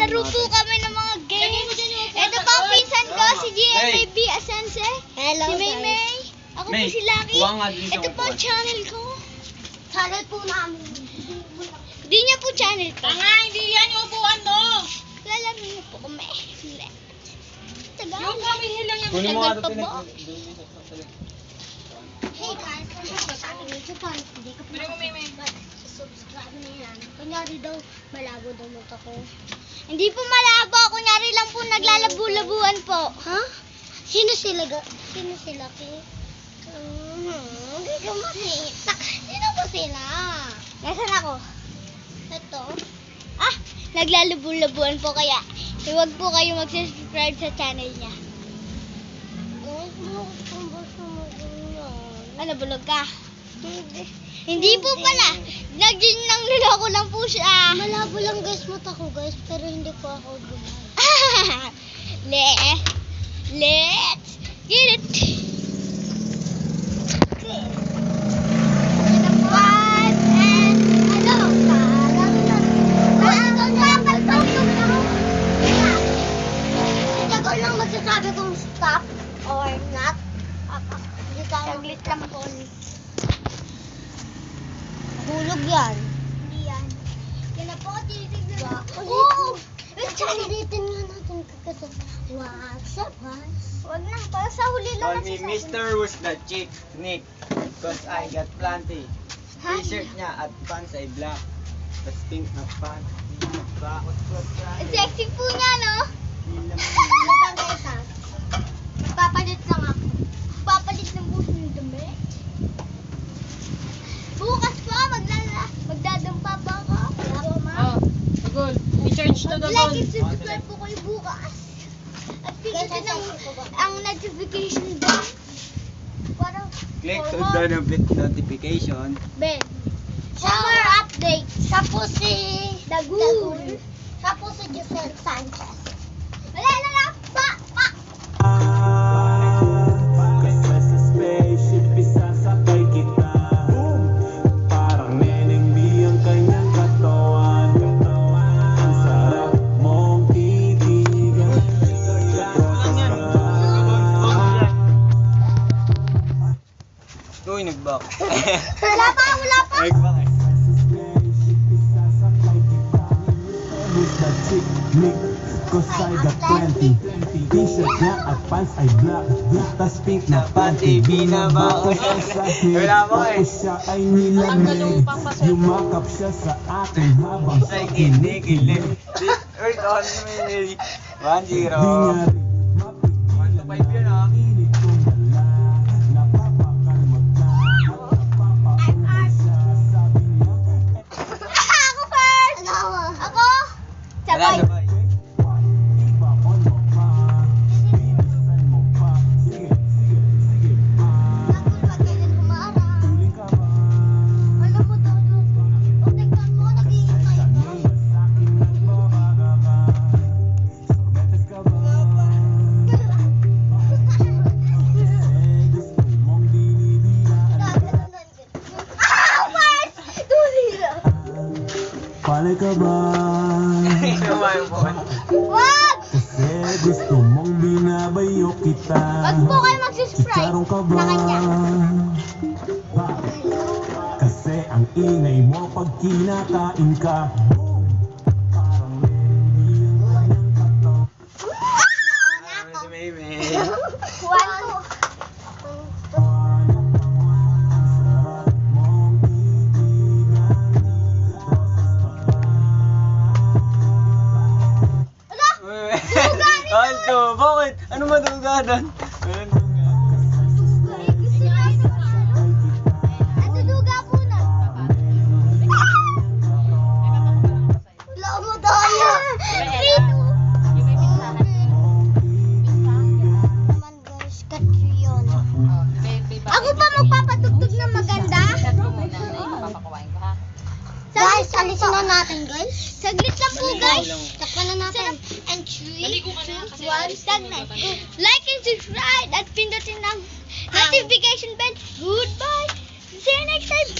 Maglalaro po kami ng mga games. Ito po ang pinsan ko, si GMAB Asense. Hello, Si Maymay. Ako po si Lucky. Ito po ang channel ko. Channel po namin. Hindi niya po channel ko. Hindi yan yung upuan mo. Lalaro niyo po kami. Tagal. Yung kami hilang yung Kunin mo nga ito, Hey guys, sa akin yung channel. Hindi ka Bili mo, Maymay. subscribe na yan. Kunyari daw, malabo daw mata ko. Hindi po malabo. Kunyari lang po naglalabu-labuan po. Ha? Sino sila? Sino sila, Ki? Hindi ka makita. Sino ba sila? Nasaan ako? Ito. Ah, naglalabu-labuan po kaya. Huwag po kayo mag-subscribe sa channel niya. Guys, bakit kung basta mo ganyan? Ano, bulog ka? Hindi. Hindi po pala. Nang niloko lang po siya. Malabo lang guys mata ko guys, pero hindi ko ako gumana. Let's get it. Lang magsasabi kung stop or not. Hindi tayo Saglit lang po. Hulog yan. Hindi yan. Yan na po, tinitignan. Oo! Ulitin nga natin kasi. What's up, guys? Huwag na, para sa huli lang Call me nagsasabi. Mr. Who's the Chick Nick. Cause I got plenty. T-shirt niya at pants ay black. That's pink na pants. Bakot ko Ang sexy po niya, no? Magpapalit lang ako. Papalit ng buhok ng dumi. Bukas po, magdadampa pa ako. Ako, ma. Oh, Tagol. I-charge to Like Tagol. and subscribe po kayo bukas. At pindutin ang notification bell. Para Click for to more the notification. bell. For more updates. Siya po si Dagul. Siya po si Giselle Sanchez. Wala na lang. Pa! Kasi sa spaceship isasakay kita. Parang neneng di ang kanyang katawan. Ang sarap mong titigan. Uy, nag-back. Wala pa! Nag-back eh. Who's the chick Nick? Cause I got plenty. T-shirt niya at pants ay black. Tas pink na panty. Binaba ko Wala mo eh. Tapos siya ay nilamig. Yumakap siya sa akin habang Sa kinikilig. Uy, on me. 1-0. di niya rin 1-5 yun ah. init kong dala. Napapakalmot na. Napapakulay siya. Sabi niya Ako first! Ako! Tara, Sabay. sabay. iba on mo pa. Bilisan mo pa. Sige, sige, sige pa. Dagul, wag kailan humarang. Huli ka ba? Alam mo, Dagul. O, tingnan mo, nag-iingay ka. Kanina sa akin nagbabaga ka. Sorbetes ka ba? Kasi gusto mong binibilaan. First! 2-0. Palay ka ba? Sabay po. Wag! Kasi gusto mong binabayo kita. Wag po kayo mag-subscribe Chicharong ka ba? sa kanya. Bakit? Kasi ang ingay mo pag kinakain ka. Boom! Parang hindi ang kanyang kato. Ano si Maymay? 1-2. Ang sarap mong titigan. Alto, bakit? Ano maduga doon? Natuduga po na. Wala mo tayo. 3-2. Naman guys, Catrion. Ako pa magpapatugtog ng maganda. Guys, alisin na natin guys. Saglit lang po, guys. Takpan na natin. And 3, Maligo ka na 2, kasi 1, stagnant. Like and subscribe at pindutin ng notification bell. Goodbye. See you next time.